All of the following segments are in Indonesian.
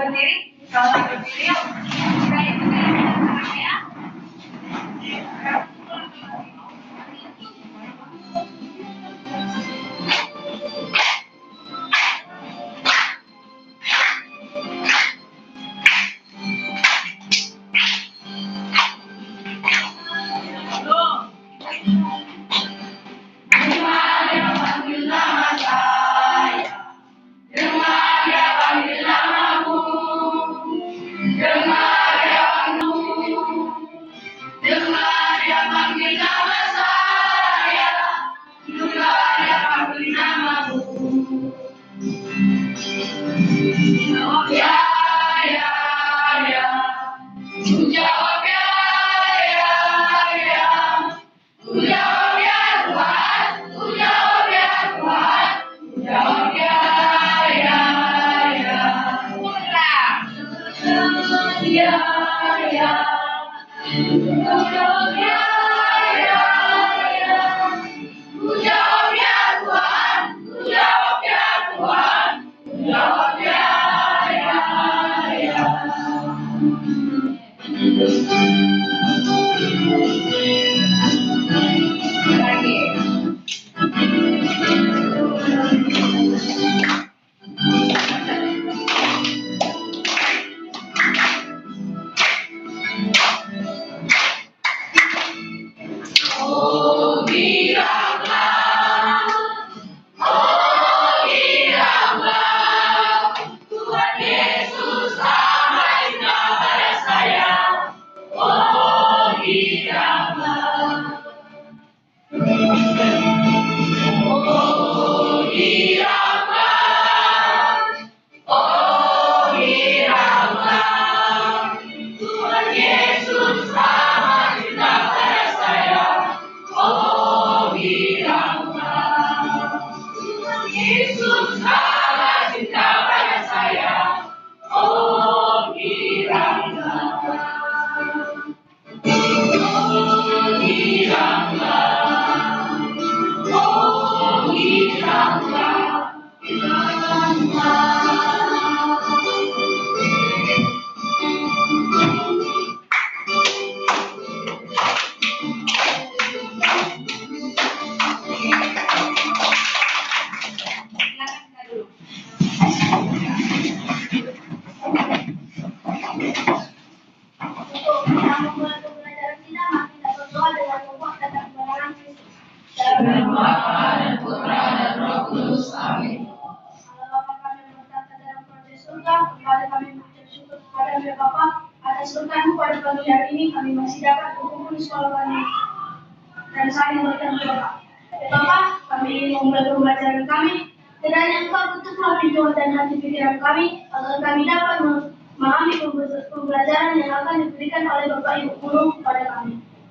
berdiri. Kalau berdiri, yuk. Kita ikuti ya.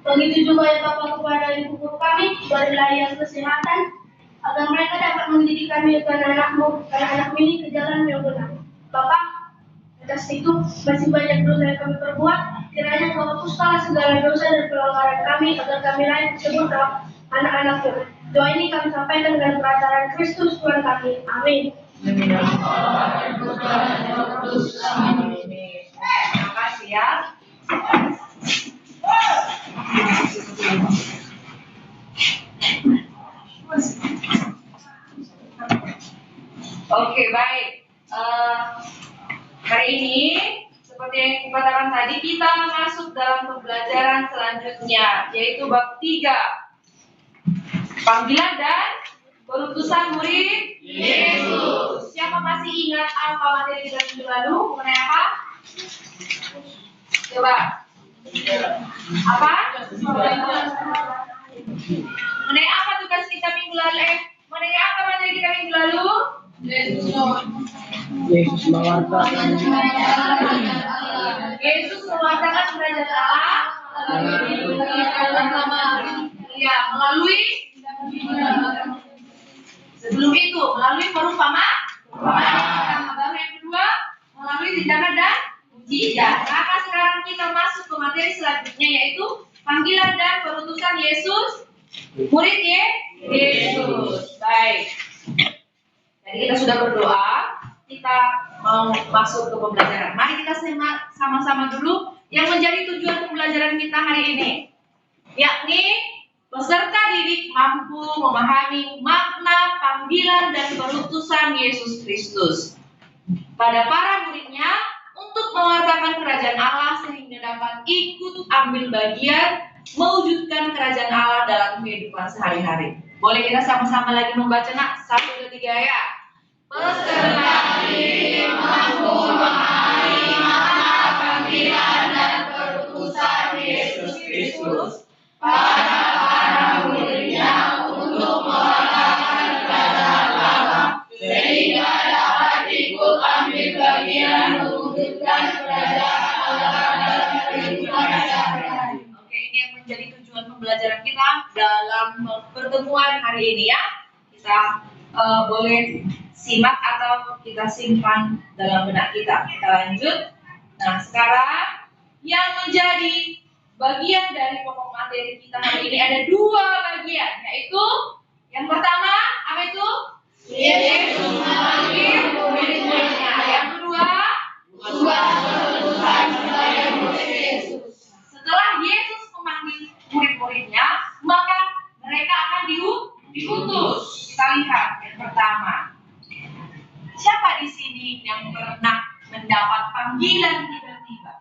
Begitu juga ya Bapak kepada ibu guru kami, berilah yang kesehatan, agar mereka dapat mendidik kami anak-anak ini ke jalan yang benar. Bapak, atas itu masih banyak dosa yang kami perbuat, kiranya Kau hapuskanlah segala dosa dan pelanggaran kami, agar kami layak disebut anak-anak-Mu. Doa ini kami sampaikan dengan perantaraan Kristus Tuhan kami. Amin. Terima kasih ya. Oke, baik. Hari ini seperti yang dikatakan tadi, kita masuk dalam pembelajaran selanjutnya, yaitu bab 3. Panggilan dan perutusan murid Yesus. Siapa masih ingat apa materi kita minggu lalu? Mengenai apa? Coba. Apa? Mengenai apa tugas kita minggu lalu? Mengenai apa materi kita minggu lalu? Yesus mewartakan kerajaan Allah. Ya, melalui sebelum itu melalui perumpamaan. Baru yang kedua melalui tindakan dan mujizat. Maka sekarang kita masuk ke materi selanjutnya, yaitu panggilan dan perutusan Yesus, murid Yesus. Baik. Jadi kita sudah berdoa, kita mau masuk ke pembelajaran. Mari kita simak sama-sama dulu yang menjadi tujuan pembelajaran kita hari ini, yakni peserta didik mampu memahami makna panggilan dan perutusan Yesus Kristus pada para muridnya untuk mewartakan kerajaan Allah sehingga dapat ikut ambil bagian mewujudkan kerajaan Allah dalam kehidupan sehari-hari. Boleh kita sama-sama lagi membaca, nak? 1, 2, 3 ya. Peserta didik mampu memahami makna panggilan dan perutusan Yesus Kristus pada para muridnya untuk mewartakan kerajaan Allah sehingga dapat ikut ambil bagian mewujudkan kerajaan Allah dalam kehidupan sehari-hari. Oke, ini yang menjadi tujuan pembelajaran kita dalam pertemuan hari ini ya. Kita boleh simak atau kita simpan dalam benak kita. Kita lanjut. Nah, sekarang yang menjadi bagian dari pokok materi kita hari ini ada 2 bagian, yaitu yang pertama apa itu? Yesus memanggil murid-muridnya. Yang kedua, setelah Yesus memanggil murid-muridnya, maka mereka akan diutus. Kita lihat yang pertama. Siapa di sini yang pernah mendapat panggilan tiba-tiba?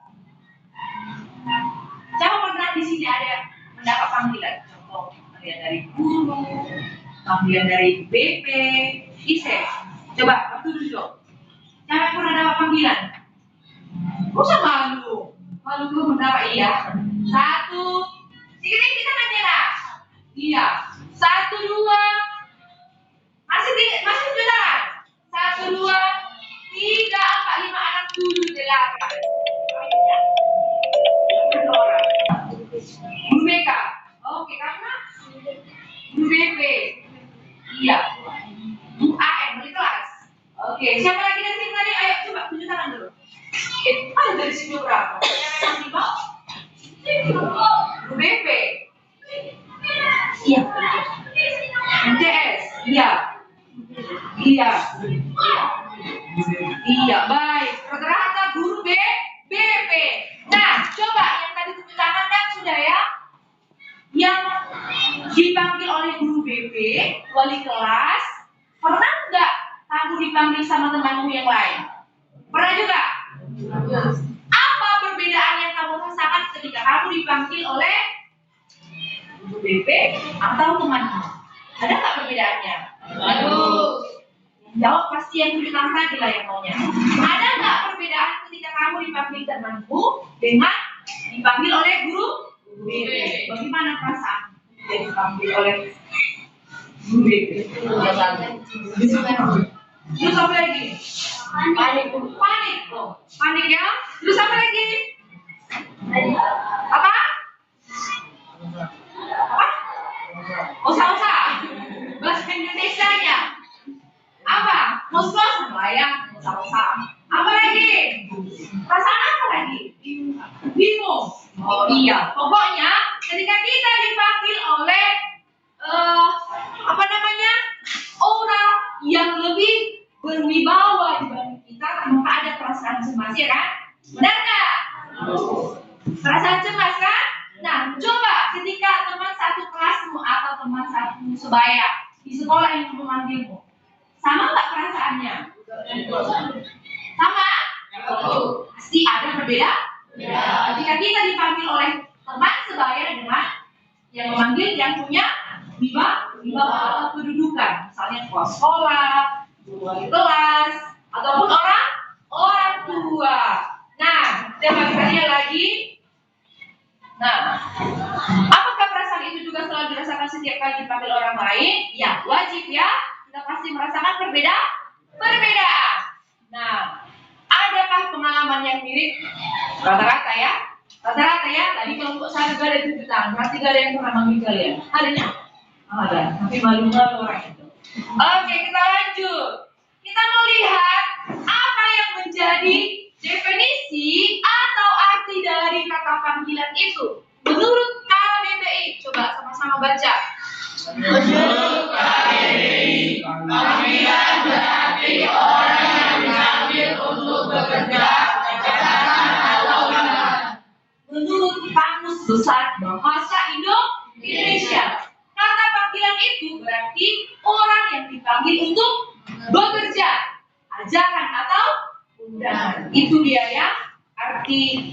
Siapa pernah di sini ada mendapat panggilan? Contoh, panggilan dari guru, panggilan dari BP, ISE. Coba, waktu dulu. Siapa yang pernah dapat panggilan? Usah malu. Malu dulu mendapat iya. 1, sedikit kita menyerah. Iya. 1, 2. Masih sebentar. 1, 2, 3, 4, 5, 6, 7, 8. Guru BK. Oke, karena guru BP. Iya. Guru AM di kelas. Oke, siapa lagi dari sini tadi? Ayo coba tunjuk tangan dulu. Ada dari sini berapa? Yang mau? Guru BP. Iya. MTS. Iya. Iya. Iya, baik. Rata-rata guru BP. Nah, coba yang tadi tunjuk tangan kan sudah ya? Yang dipanggil oleh guru BP, wali kelas, pernah nggak kamu dipanggil sama temanmu yang lain? Pernah juga? Apa perbedaan yang kamu rasakan ketika kamu dipanggil oleh guru BP atau temanmu? Ada nggak perbedaannya? Aduh. Jawab pasti yang tunjuk tangan tadi lah yang maunya. Ada nggak perbedaan ketika kamu dipanggil temanmu dengan dipanggil oleh guru BP? Bagaimana perasaan yang dipanggil oleh guru BP? Terus apa lagi? Panik loh. Panik ya? Terus apa lagi? Apa? Osa-osa. Bahasa Indonesianya apa? Mos-mos melayang, osa-osa. Apa lagi? Perasaan apa lagi? Bingung. Oh iya. Pokoknya ketika kita dipanggil oleh orang yang lebih berwibawa dibanding kita, maka ada perasaan cemas, ya kan? Benar nggak? Perasaan cemas kan? Nah, coba ketika teman satu kelasmu atau teman satu sebaya di sekolah yang memanggilmu, sama nggak perasaannya? Sama? Pasti ada perbedaan. Ketika kita dipanggil oleh teman sebaya dengan yang memanggil yang punya wibawa atau kedudukan, misalnya kepala sekolah, wali kelas, ataupun orang tua. Nah, coba kita lihat lagi. Nah, apakah perasaan itu juga selalu dirasakan setiap kali dipanggil orang lain? Ya, wajib ya. Kita pasti merasakan perbedaan. Nah, adakah pengalaman yang mirip? Rata-rata ya. Tadi kelompok saya gak ada tunjuk tangan. Berarti gak ada yang pernah manggil kalian. Adanya? Ada. Tapi malu-malu orang itu. Oke, kita lanjut. Kita melihat apa yang menjadi definisi atau arti dari kata panggilan itu menurut KBBI. Coba sama-sama baca. Menurut KBBI, panggilan berarti orang yang dipanggil Sesat bahasa Indonesia. Kata panggilan itu berarti orang yang dipanggil untuk bekerja, ajakan atau undangan. Itu dia ya arti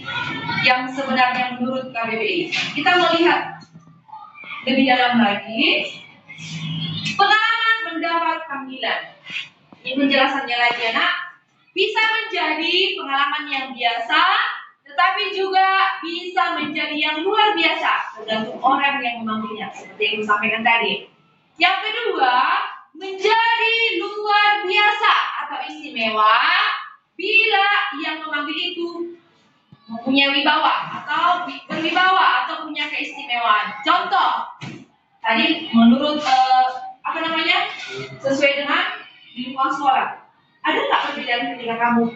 yang sebenarnya menurut KBBI. Kita melihat lebih dalam lagi pengalaman mendapat panggilan. Ini penjelasannya lagi anak. Bisa menjadi pengalaman yang biasa, tetapi juga bisa menjadi yang luar biasa, tergantung orang yang memanggilnya, seperti yang disampaikan tadi. Yang kedua, menjadi luar biasa atau istimewa bila yang memanggil itu mempunyai wibawa atau berwibawa atau punya keistimewaan. Contoh, tadi menurut sesuai dengan lingkungan sekolah. Ada nggak perbedaan ketika kamu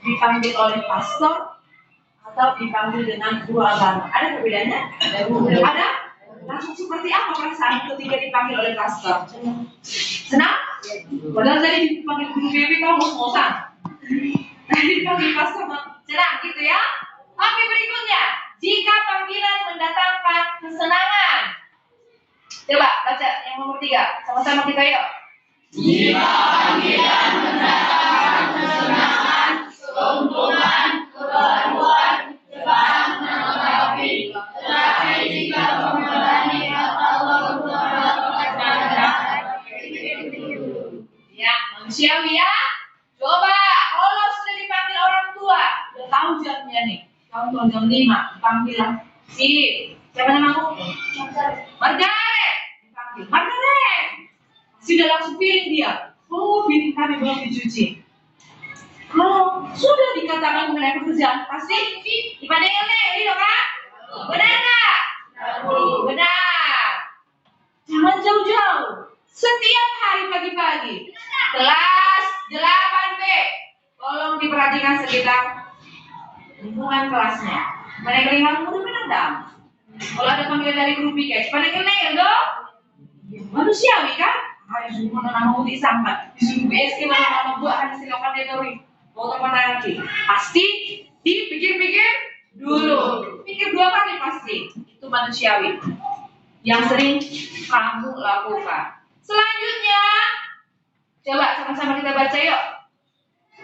dipanggil oleh pastor atau dipanggil dengan guru agama? Ada perbedaannya? Ada? Langsung seperti apa perasaan ketika dipanggil oleh pastor? Senang? Padahal tadi dipanggil guru BB kamu ngos-ngosan. Tadi dipanggil pastor senang gitu ya? Oke, berikutnya. Jika panggilan mendatangkan kesenangan. Coba baca yang nomor 3. Sama-sama kita yuk. Jika panggilan mendatangkan kesenangan, keuntungan, kebaruan, cepat tetapi jika membebani atau ya, manusiawi ya. Coba kalau sudah dipanggil orang tua, udah tahu jamnya nih. Contoh jam 5, panggil si siapa namamu? Margaret. Dipanggil Margaret. Sudah langsung piring dia. Oh, piring kami belum dicuci. Kalau sudah dikatakan mengenai pekerjaan, pasti dipanggil gitu kan? Benar nggak? Benar. Jangan jauh-jauh. Setiap hari pagi-pagi, kelas 8B, tolong diperhatikan sekitar lingkungan kelasnya. Mana kelihatan murid benar. Kalau ada panggilan dari guru PK, pada kenal dong. Manusiawi kan? Harus mana nama uti sambat, disuruh BSK mana nama buat harus silakan detori. Mau teman nanti, pasti dipikir-pikir dulu. Pikir 2 kali pasti. Itu manusiawi yang sering kamu lakukan. Selanjutnya, coba sama-sama kita baca yuk.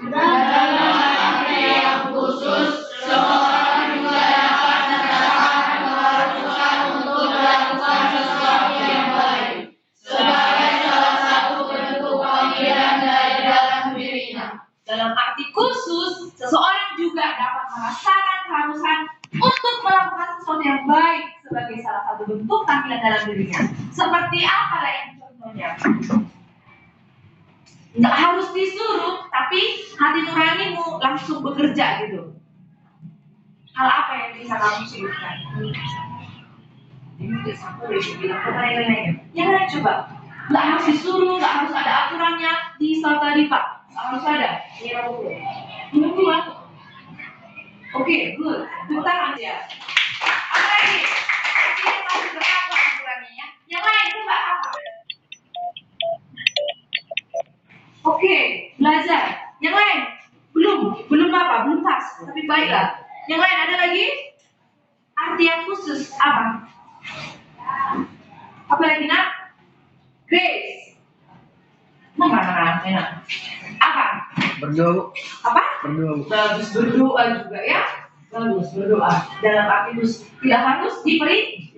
dalam arti yang khusus, seseorang juga dapat merasakan keharusan untuk melakukan sesuatu yang baik sebagai salah satu bentuk panggilan dari dalam dirinya. Dalam arti khusus, seseorang juga dapat merasakan keharusan untuk melakukan sesuatu yang baik sebagai salah satu bentuk panggilan dalam dirinya. Seperti apa lah yang contohnya? Nggak harus disuruh, tapi hati nuranimu langsung bekerja gitu. Hal apa yang bisa kamu sebutkan? Ini udah sampai udah bilang apa yang lain coba. Nggak harus disuruh, nggak harus ada aturannya. Di tadi Pak, nggak harus ada. Ini aku dulu. Oke, good. Bentar aja. Apa lagi? Ini harus berapa aturannya ya? Yang lain coba apa? Oke, belajar. Yang lain belum apa, belum pas, tapi baiklah. Yang lain ada lagi? Arti yang khusus apa? Apa lagi nak? Grace. Mana enak? Apa? Berdoa, Bu. Apa? Berdoa, Bu. Bagus, berdoa juga ya. Bagus, berdoa. Dalam arti khusus tidak harus diberi.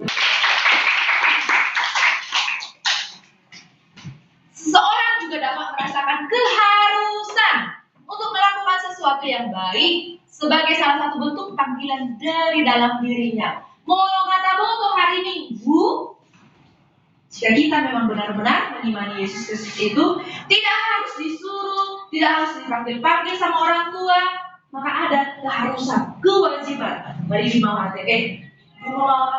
Seseorang juga dapat merasakan keharusan untuk melakukan sesuatu yang baik sebagai salah satu bentuk panggilan dari dalam dirinya. Mau kata untuk hari Minggu, jika kita memang benar-benar mengimani Yesus Kristus itu, tidak harus disuruh, tidak harus dipanggil-panggil sama orang tua, maka ada keharusan, kewajiban. Mari di bawah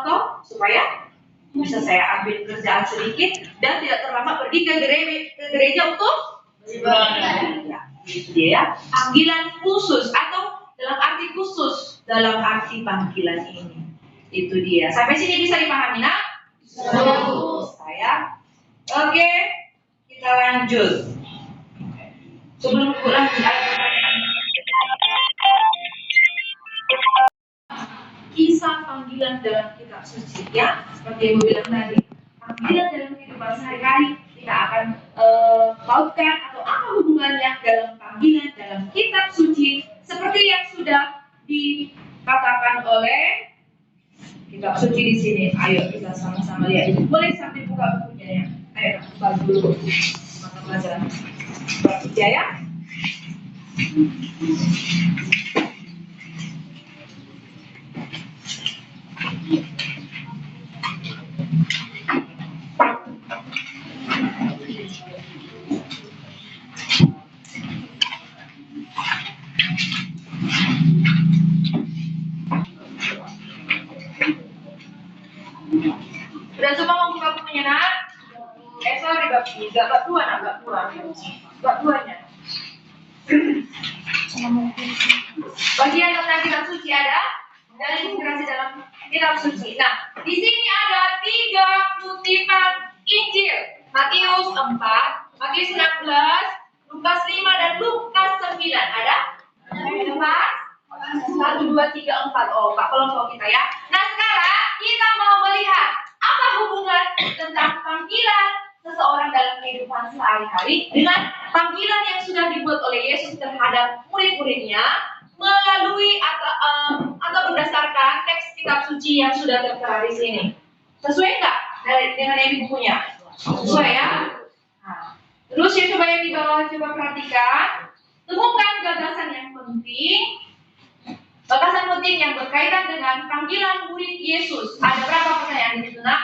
atau supaya bisa saya ambil kerjaan sedikit dan tidak terlambat pergi ke gereja untuk beribadah. Ya, itu dia ya. Panggilan khusus atau dalam arti khusus dalam arti panggilan ini. Itu dia. Sampai sini bisa dipahami nak? Saya. Oke, kita lanjut. Sebelum lanjut kisah panggilan panggilan dalam kitab suci, ya. Seperti Ibu bilang tadi, panggilan dalam kehidupan sehari-hari kita akan lautkan atau apa hubungannya dalam panggilan dalam kitab suci seperti yang sudah dikatakan oleh kitab suci di sini. Ayo kita sama-sama lihat. Boleh sambil buka bukunya ya. Ayo buka dulu mata pelajaran. Buka ya. Sudah semua membuka bukunya nak? Sorry bab 3, bab 2 nak, bab 2-nya. Bagian tentang kitab suci ada dari inspirasi dalam kitab suci. Nah, di sini ada 3 kutipan Injil. Matius 4, Matius 16, Lukas 5 dan Lukas 9. Ada? 4? 1, 2, 3, 4. Oh, Pak kelompok kita ya. Nah, sekarang kita mau melihat apa hubungan tentang panggilan seseorang dalam kehidupan sehari-hari dengan panggilan yang sudah dibuat oleh Yesus terhadap murid-muridnya melalui atau berdasarkan teks kitab suci yang sudah tertera di sini. Sesuai nggak dengan yang di bukunya? Sesuai ya. Nah, terus ya coba yang di bawah coba perhatikan, temukan gagasan yang penting. Gagasan penting yang berkaitan dengan panggilan murid Yesus. Ada berapa pertanyaan di situ nak?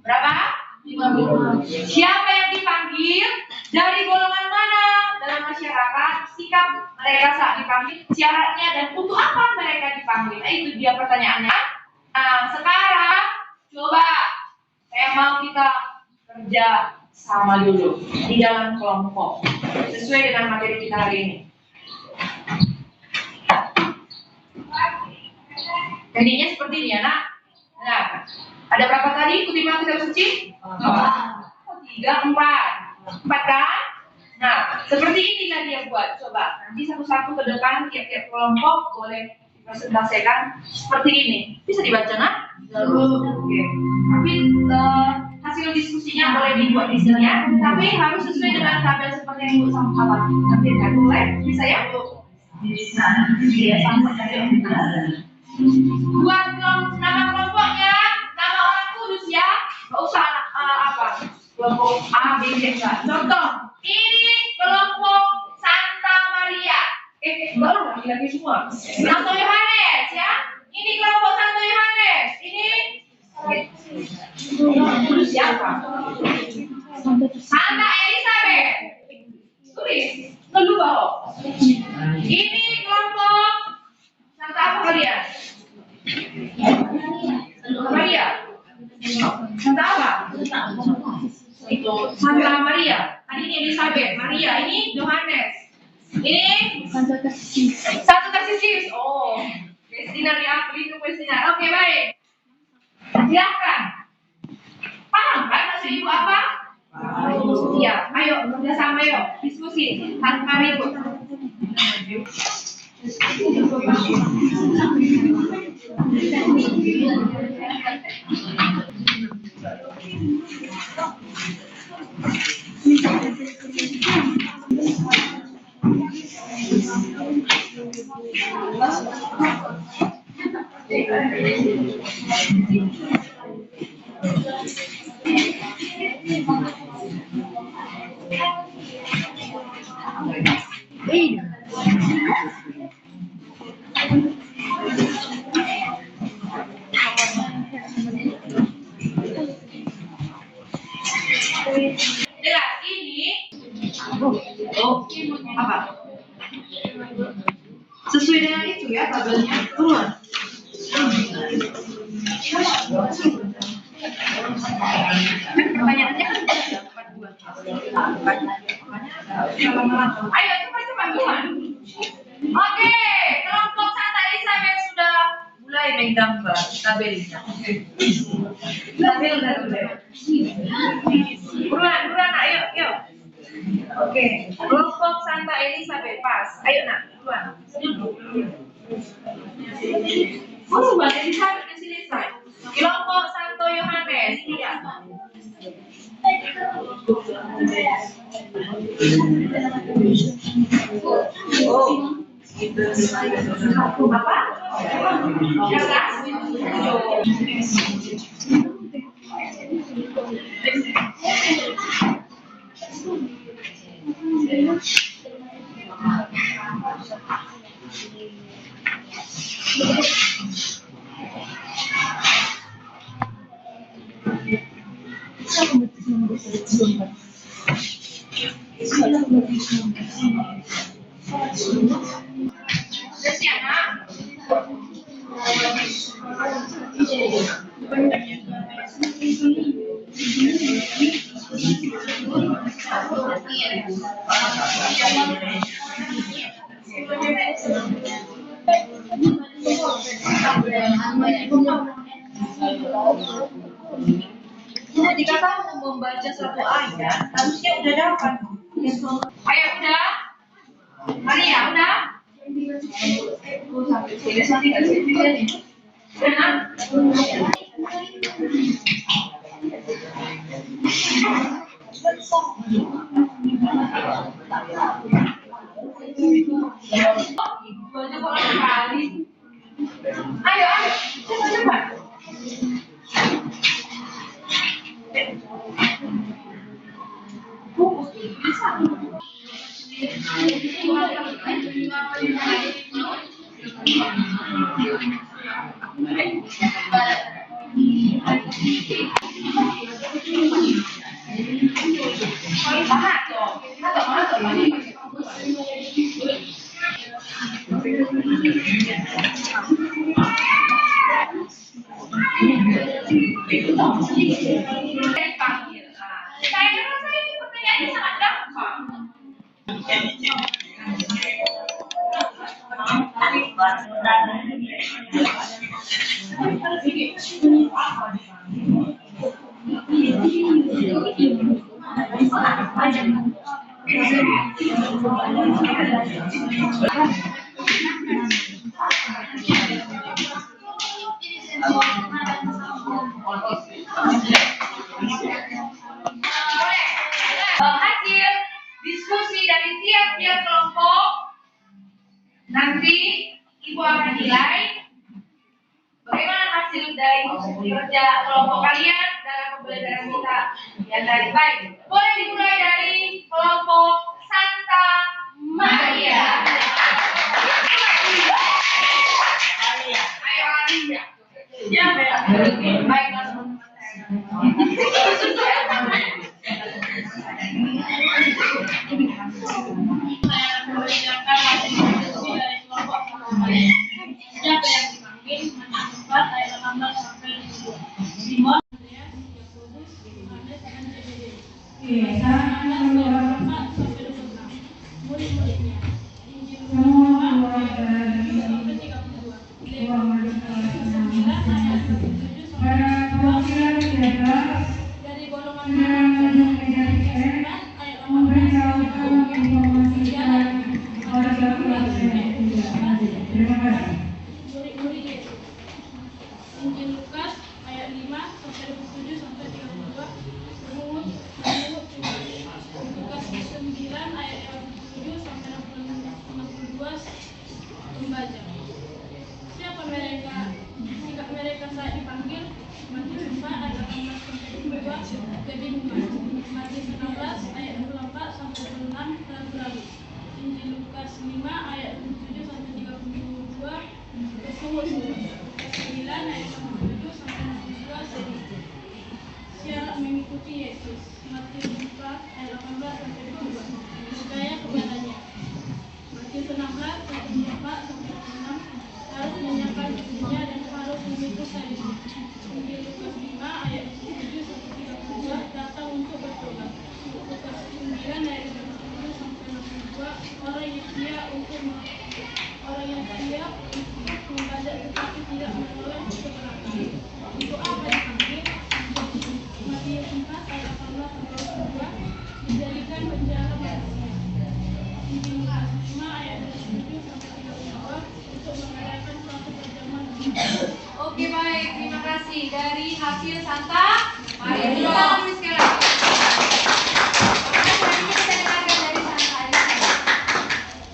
Berapa? 5. Siapa yang dipanggil? Dari golongan mana dalam masyarakat? Sikap mereka saat dipanggil, syaratnya dan untuk apa mereka dipanggil? Nah, itu dia pertanyaannya. Nah, sekarang coba saya mau kita kerja sama dulu di dalam kelompok sesuai dengan materi kita hari ini. Jadinya seperti ini ya nak. Nah, ada berapa tadi kutipan kitab suci? 3, 4 kan? Nah, seperti inilah dia buat. Coba nanti satu-satu ke depan tiap-tiap kelompok boleh dipresentasikan seperti ini. Bisa dibaca nak? Oke. Tapi hasil diskusinya boleh dibuat di sini ya. Tapi harus sesuai dengan tabel seperti yang Ibu sama tampilkan. Boleh? Bisa ya? Bisa. Iya, sama saja. Buat nama kelompoknya, nama orang kudus ya. Nggak usah kelompok A, B, C. Contoh, ini kelompok Santa Maria. Enggak lah, lagi-lagi semua. Santo Yohanes ya. Ini kelompok Santo Yohanes. Ini kudus siapa? Santa Elizabeth. Tulis, ngeluh bawah. Ini kelompok Santa apa kalian? Santa Maria. Santa apa? Itu Santa Maria. Tadi ini Elizabeth, Maria. Ini Yohanes. Ini Santa Tarsius. Oh, Destina diapli itu Destina. Oke baik. Silakan. Paham kan maksud ibu apa? Iya. Ayo bersama yuk diskusi. Tanpa ribut. Apa? Sesuai dengan itu ya tabelnya. Turun. Pertanyaannya kan ayo cepat Tuhan. Oke, kelompok Santa Elizabeth sudah mulai menggambar tabelnya. Tabel udah. Buruan, ayo. Oke, kelompok Santa Elizabeth pas. Ayo nak, buruan. Baca bisa ke sini saya. Kelompok Santo Yohanes. Iya. Oh. Apa? Terus ya, Nak? Jika kamu membaca satu ayat, harusnya udah dapat. Ayo udah, Mari ya udah. Baca Quran kali. Ayo, cepat. Saya rasa ini pertanyaannya sangat gampang. Hasil diskusi dari tiap-tiap kelompok nanti Ibu akan nilai bagaimana hasil dari kerja kelompok kalian dalam pembelajaran kita yang tadi. Baik, boleh dimulai dari kelompok Santa Maria. Ayo Alia. Siapa ya? Baik, langsung. Siapa yang dipanggil menentukan ayat 18 sampai 22. Simon, Yakobus, Yohanes, dan Zebedeus. Murid-muridnya. Injil Lukas 5 sampai 32. Ayat 27 sampai 32. Dari golongan ayat 18. Murid-murid Yesus. Injil Lukas ayat 5 sampai 27 sampai 32. Menurut Lukas 9 ayat 27 sampai 62 membaca. Siapa mereka? Jika mereka saat dipanggil, Matius 4 ayat 18 sampai 22 kebingungan. Matius 16 ayat 24 sampai 26 ragu-ragu. Injil Lukas 5 ayat 27 sampai 32 bersungut-sungut. 9 ayat 27 sampai 62 sedih. Siap mengikuti Yesus. Matius 4 ayat 18 sampai 22 percaya kepadanya. Matius 16 ayat 24 sampai 26 harus menyiapkan dirinya dan harus memikul salib. Injil Lukas 5 ayat 27 sampai 32 datang untuk bertobat. Lukas 9 ayat 27 sampai 62 orang yang siap untuk membaca tetapi tidak menoleh ke belakang. terima kasih. Dari hasil Santa, mari kita kami sekali lagi. Maka selanjutnya kita dengarkan dari Santa Alisa.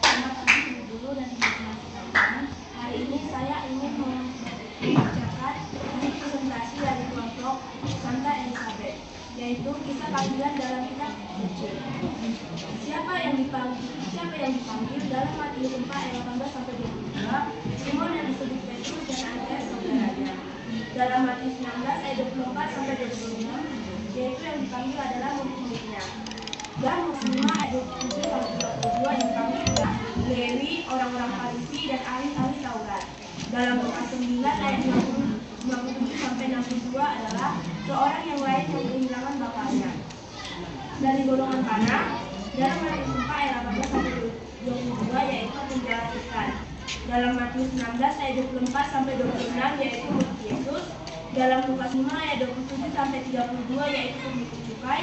Terima kasih guru dan teman-teman sekalian. Hari ini saya ingin membacakan presentasi dari kelompok Santa Elizabeth, yaitu kisah panggilan dalam kitab kecil. Siapa yang dipanggil dalam Matius 4 ayat 18 sampai 22, Simon yang disebut Petrus dan Andreas saudaranya. Dalam Matius 16 ayat 24 sampai 26, yaitu yang dipanggil adalah murid-muridnya. Dan Matius 5 ayat 27 sampai 32 dipanggil adalah Lewi, orang-orang Farisi dan ahli-ahli Taurat. Dalam Lukas 9 ayat 57 sampai 62 adalah seorang yang lain yang kehilangan bapaknya. Dari golongan Kana, dalam Matius 4 ayat 18 sampai 22 yaitu penjara ikan. Dalam Matius 16 ayat 24 sampai 26 yaitu murid Yesus. Dalam Lukas 5 ayat 27 sampai 32 yaitu pemilik cukai.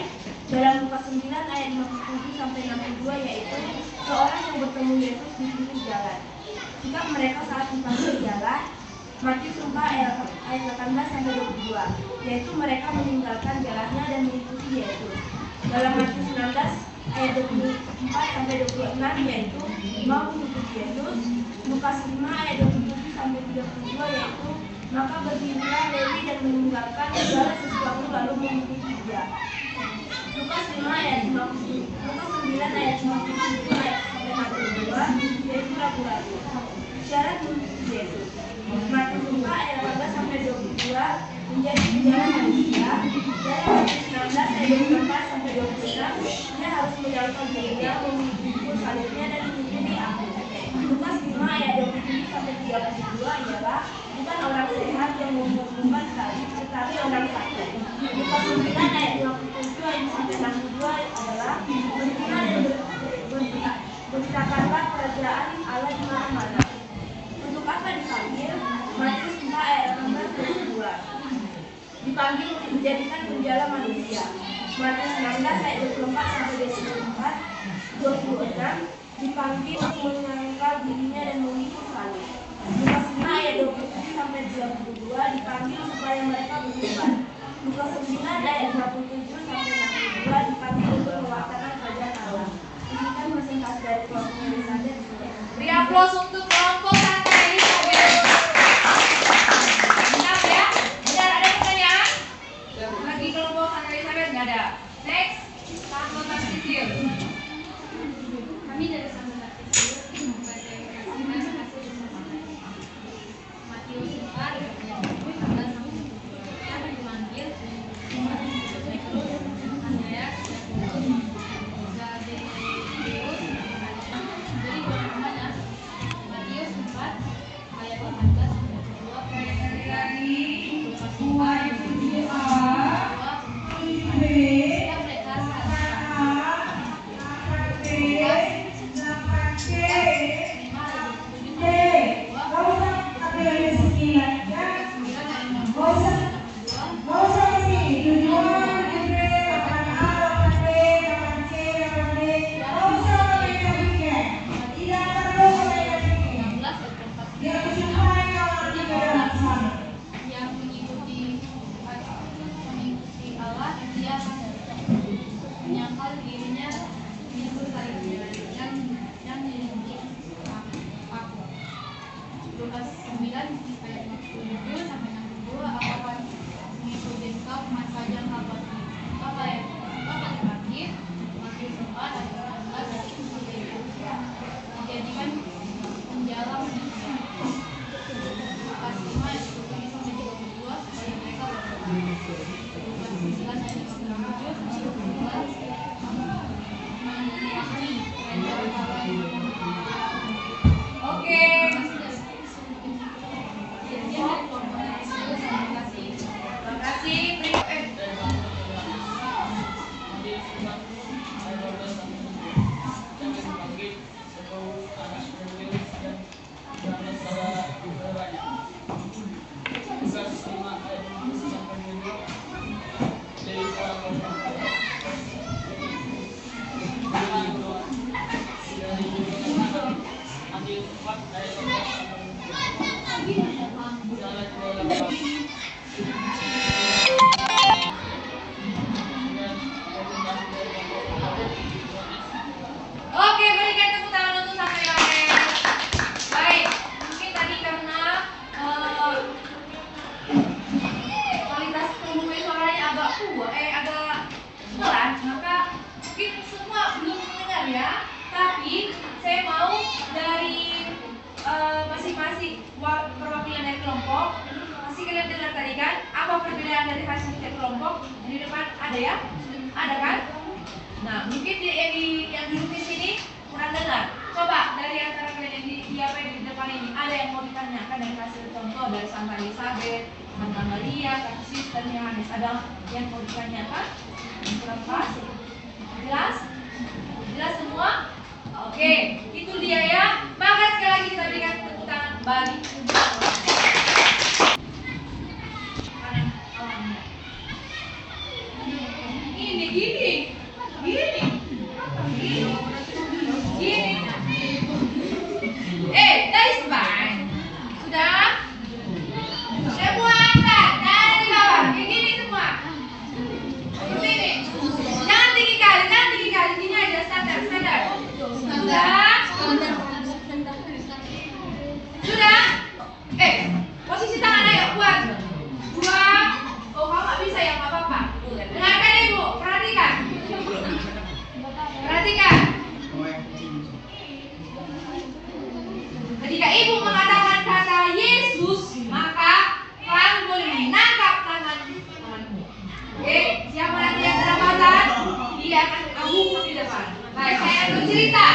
Dalam Lukas 9 ayat 57 sampai 62 yaitu seorang yang bertemu Yesus di pinggir jalan. Jika mereka saat dipanggil jalan, Matius 4 ayat 18 sampai 22 yaitu mereka meninggalkan jalannya dan mengikuti Yesus. Dalam Matius 16 ayat 24 sampai 26 yaitu mau mengikuti Yesus. Lukas 5 ayat 27 sampai 32 yaitu maka berdirilah Lewi dan meninggalkan segala sesuatu lalu mengikuti dia. Lukas 5 ayat 50, Lukas 9 ayat 57 ayat sampai 62 yaitu ragu-ragu. Syarat mengikuti Yesus. Matius 4 ayat 18 sampai 22 menjadi penjara manusia. Dalam Matius 16 ayat 24 sampai 26 dia harus menyalurkan dirinya, memikul salibnya dan mengikuti aku. Lukas 5 ayat 27 sampai 32 ialah bukan orang sehat yang membutuhkan salib, tetapi orang sakit. Lukas 9 ayat 57 ayat sampai 62 adalah beritakan dan beritakanlah kerajaan Allah di mana-mana. Untuk apa dipanggil? Matius 4 ayat 18 22. Dipanggil untuk menjadikan penjala manusia. Matius 16 ayat 24 sampai 26 dipanggil untuk menyangkal dirinya dan memikul salib. Lukas 5 ayat 27 sampai 32 dipanggil supaya mereka bertobat. Lukas 9 ayat 57 sampai 62 dipanggil untuk mewakilkan kerajaan Allah. Ini kan presentasi dari kelompok Elizabeth. Beri aplaus untuk kelompok Santa Elizabeth. Benar ya? Benar, ada pertanyaan? Bagi kelompok Santa Elizabeth nggak ada. Next, Santa Cecil. Kami dari Santa Cecil membaca kasih bersama Matius 4 ayat 11 sampai 12. Kami dipanggil agak pelan, maka mungkin semua belum mendengar ya. Tapi saya mau dari masing-masing perwakilan dari kelompok, masih kalian dengar tadi kan? Apa perbedaan dari hasil tiap kelompok? Di depan ada ya? Ada kan? Nah, mungkin yang duduk di sini kurang dengar. Coba dari antara kalian yang di depan ini, ada yang mau ditanyakan dari hasil contoh dari Santa Elizabeth, Santa Maria, Kasih, dan Yohanes? Ada yang mau ditanyakan? Kurang pas? Jelas? Jelas semua? Oke, itu dia ya. Maka sekali lagi kita berikan tepuk tangan bagi gini. That is fine. Sudah? Semua angkat dari bawah. Kayak gini semua. Seperti ini. Jangan tinggi kali. Gini aja, standar. Sudah? Posisi tangan ayo kuat. 2. Oh, kamu nggak bisa ya, nggak apa-apa. Dengarkan ibu, perhatikan. Ketika ibu mengatakan kata Yesus, maka kamu boleh menangkap tanganmu. Oke, siapa nanti yang kedapatan? Dia akan kamu di depan. Baik, saya akan bercerita.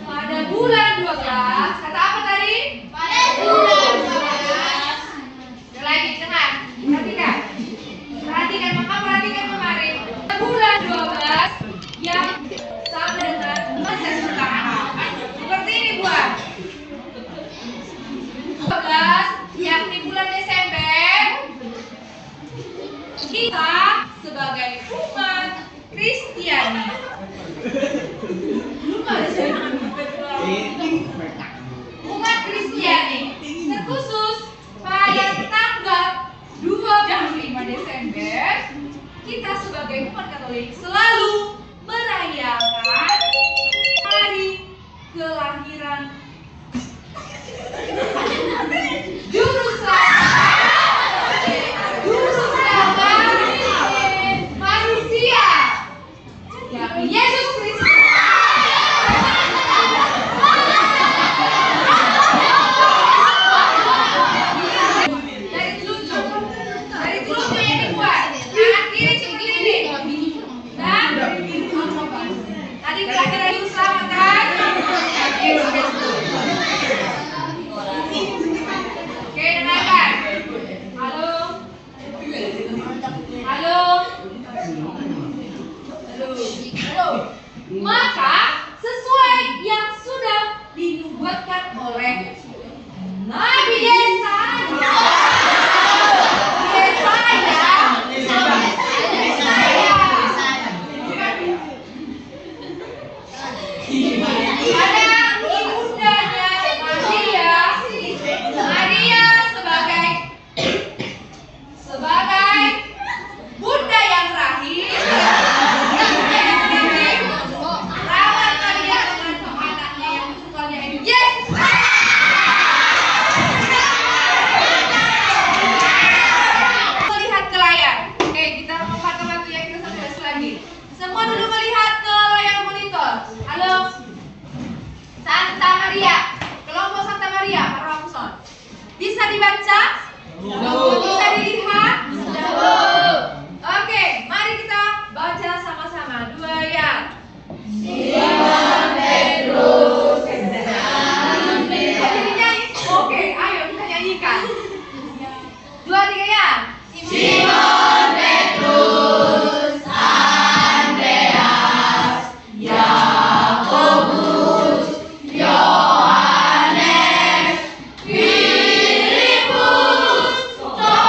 Pada bulan 12, kata apa tadi? Pada bulan 12. Lagi dengar, perhatikan kemarin. Bulan 12 yang sama dengan masa sekarang. Seperti ini buat 12 yang di bulan Desember, kita sebagai umat Kristiani terkhusus pada tanggal 25 Desember, kita sebagai umat Katolik selalu merayakan hari kelahiran Juru Selamat manusia, yakni Yesus Kristus. Dari telunjuk yang dibuat, tangan kiri seperti ini. Dan tadi kelahiran Juru Selamat kan? Oke, dengarkan. Halo. Maka sesuai yang sudah dinubuatkan oleh Nabi Yesaya. Pada ibundanya Maria sebagai bunda yang rahim, rawat Maria mengandung anaknya yang tunggalnya itu Yesus. Melihat ke layar. Oke, kita memanfaatkan waktu yang kita sampai lagi. Semua dulu melihat ke layar monitor. Halo. Santa Maria, kelompok Santa Maria, Pak Ramson. Bisa dibaca? Bisa dilihat? Oke, mari kita baca sama-sama. 2 ayat. Simon Petrus. Jadi nyanyi? Oke, ayo kita nyanyikan. 2, 3 ya. Simon Petrus, Andreas, Yakobus, Yohanes, Filipus, Thomas.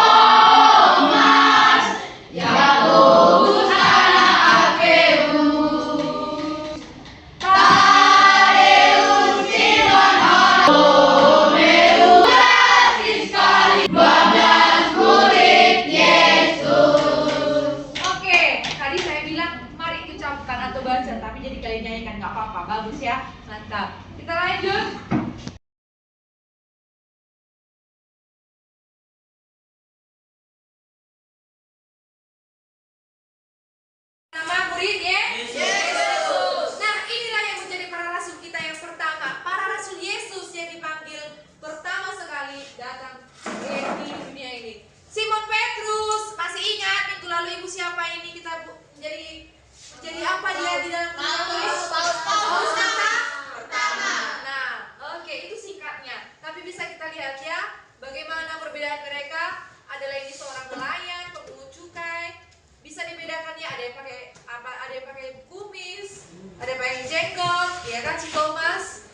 mereka adalah ini seorang nelayan, pemungut cukai. Bisa dibedakan ya, ada yang pakai apa? Ada yang pakai kumis, ada yang pakai jenggot, ya kan si Thomas?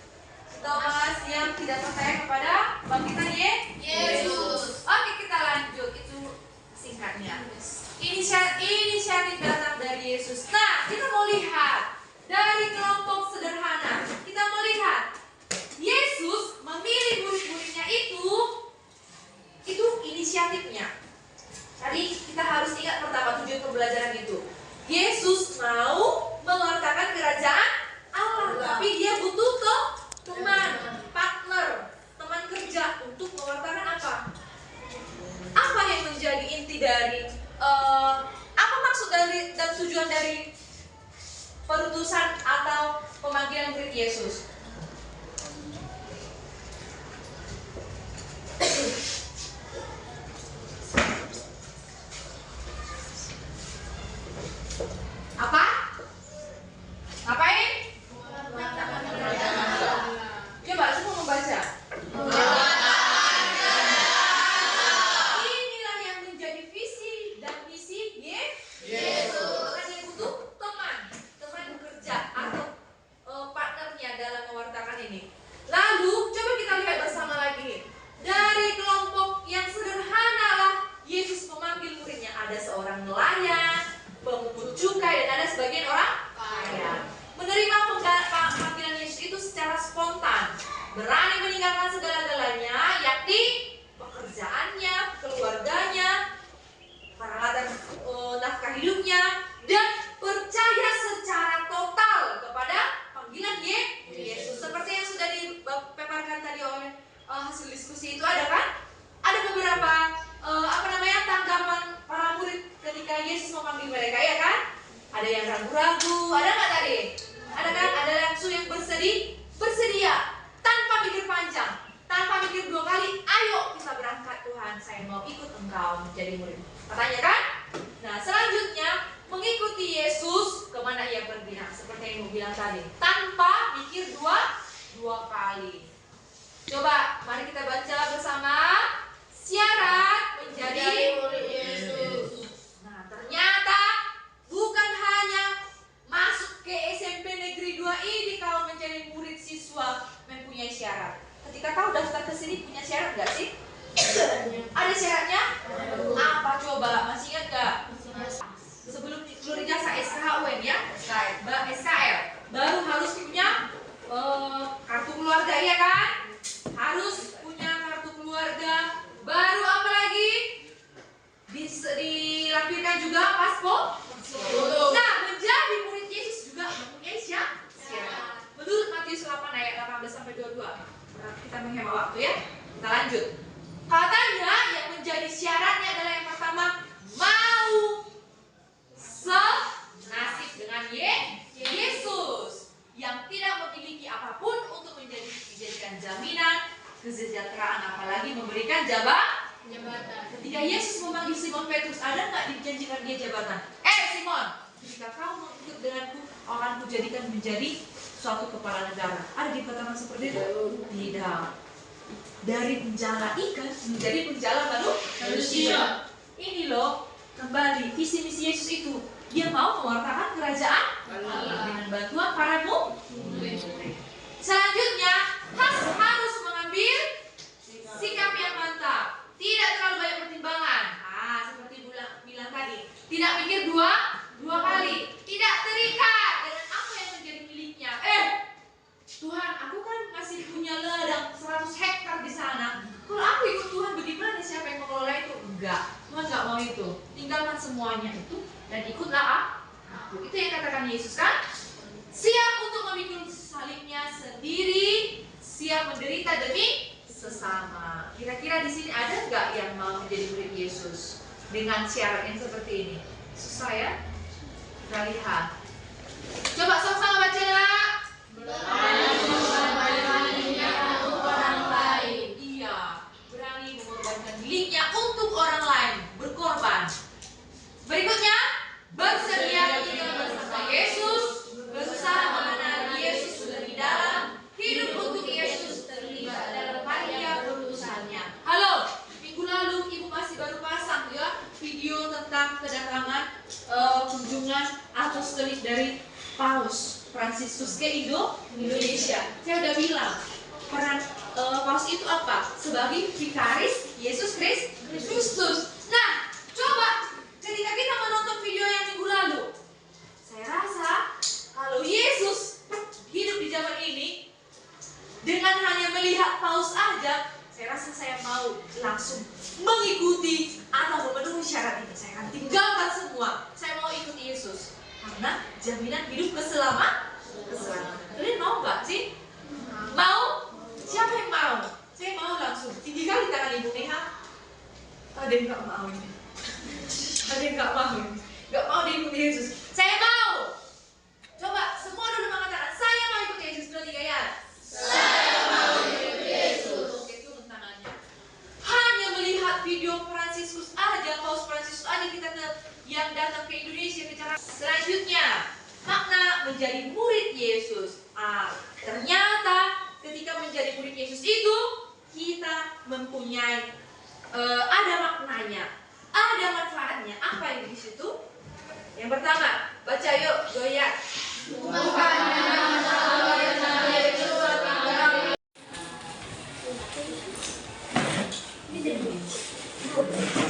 Si Thomas yang tidak percaya kepada bangkitan Yesus. Oke, kita lanjut. Itu singkatnya. Inisiatif datang dari Yesus. Nah, kita mau lihat dari kelompok sederhana. Kita mau lihat Yesus memilih murid-muridnya itu inisiatifnya. Tadi kita harus ingat pertama tujuan pembelajaran itu. Yesus mau mewartakan kerajaan Allah, tapi dia butuh teman, partner, teman kerja untuk mewartakan apa? Apa yang menjadi inti dari apa maksud dari dan tujuan dari perutusan atau pemanggilan murid Yesus? Apa? Ngapain? Coba semua membaca. Inilah yang menjadi visi dan misi Yesus. Makanya butuh teman bekerja atau partnernya dalam mewartakan ini. Lalu coba kita lihat bersama lagi. Dari kelompok yang sederhana lah Yesus memanggil muridnya. Ada seorang nelayan, pemungut cukai, dan ada sebagian orang kaya. Menerima panggilan Yesus itu secara spontan, berani meninggalkan segala-galanya, yakni pekerjaannya, keluarganya, peralatan nafkah hidupnya, dan percaya secara total kepada panggilan Yesus. Seperti yang sudah dipaparkan tadi oleh hasil diskusi itu, ada kan? Ada beberapa tanggapan para murid ketika Yesus memanggil mereka, ya kan? Ada yang ragu-ragu, ada nggak tadi? Ada kan? Ada langsung yang bersedia tanpa pikir panjang, tanpa mikir dua kali. Ayo kita berangkat Tuhan, saya mau ikut Engkau menjadi murid. Katanya kan? Nah, selanjutnya mengikuti Yesus kemana ia pergi. Nah, seperti yang Ibu bilang tadi, tanpa mikir dua kali. Coba, mari kita baca bersama. Syarat menjadi murid Yesus. Nah, ternyata bukan hanya masuk ke SMP Negeri 2 ini kau menjadi murid siswa mempunyai syarat. Ketika kau daftar ke sini punya syarat nggak sih? Ada syaratnya? Apa coba? Masih ingat nggak? Sebelum keluar ijazah SKHUN ya, SKL, baru harus punya kartu keluarga, ya kan? Harus punya kartu keluarga. Baru apa lagi? Dilampirkan juga paspor. Nah, menjadi murid Yesus juga mempunyai syarat. Menurut Matius 8 ayat 18 sampai 22. Kita menghemat waktu ya. Kita lanjut. Katanya yang menjadi syaratnya adalah yang pertama, mau senasib dengan Yesus, yang tidak memiliki apapun untuk menjadikan jaminan kesejahteraan, apalagi memberikan jabatan. Ketika Yesus memanggil Simon Petrus, ada nggak dijanjikan dia jabatan? Simon, jika kau mengikut denganku, akan kujadikan menjadi suatu kepala negara. Ada dikatakan seperti itu? Tidak. Dari penjala ikan menjadi penjala manusia. Ini loh, kembali visi misi Yesus itu. Dia mau mewartakan kerajaan Allah dengan bantuan para murid. Selanjutnya, harus mengambil sikap yang mantap, tidak terlalu banyak pertimbangan. Seperti bilang tadi, tidak mikir dua kali, tidak terikat dengan apa yang menjadi miliknya. Tuhan, aku kan masih punya ladang 100 hektar di sana. Kalau aku ikut Tuhan, bagaimana siapa yang mengelola itu? Enggak, Tuhan nggak mau itu. Tinggalkan semuanya itu dan ikutlah aku. Itu yang katakan Yesus kan? Siap untuk memikul salibnya sendiri, siap menderita demi sesama. Kira-kira di sini ada nggak yang mau menjadi murid Yesus dengan syarat yang seperti ini? Susah ya? Kita lihat. Coba sama-sama baca lah. Iya, berani mengorbankan dirinya untuk orang lain, berkorban. Berikutnya, bersedia tinggal bersama Yesus, berusaha mengenal Yesus lebih dalam, hidup untuk Yesus, terlibat dalam karya perutusannya. Halo, minggu lalu Ibu video tentang kedatangan kunjungan apostolik dari Paus Fransiskus ke Indonesia. Saya udah bilang peran Paus itu apa? Sebagai vikaris Yesus Kristus. Nah, coba ketika kita menonton video yang minggu lalu, saya rasa kalau Yesus hidup di zaman ini dengan hanya melihat Paus aja, saya rasa saya mau langsung mengikuti atau memenuhi syarat ini. Saya akan tinggalkan semua. Saya mau ikuti Yesus karena jaminan hidup keselamatan. Kalian mau nggak sih? Mau? Siapa yang mau? Saya mau langsung. Tinggi kali tangan Ibu Neha. Ada yang nggak mau ini. Ada yang nggak mau ini. Nggak mau diikuti Yesus. Saya mau. Coba semua dulu mengatakan, saya mau ikuti Yesus. 2, 3 ya. Saya mau ikuti Yesus. Oke, turun tangannya. Hanya melihat video Fransiskus aja, Paus Fransiskus aja kita yang datang ke Indonesia ke Jakarta. Selanjutnya, makna menjadi murid Yesus. Ternyata ketika menjadi murid Yesus itu kita mempunyai ada maknanya, ada manfaatnya. Apa yang di situ? Yang pertama, baca yuk, goyang. Bukannya nama Yesus tinggal.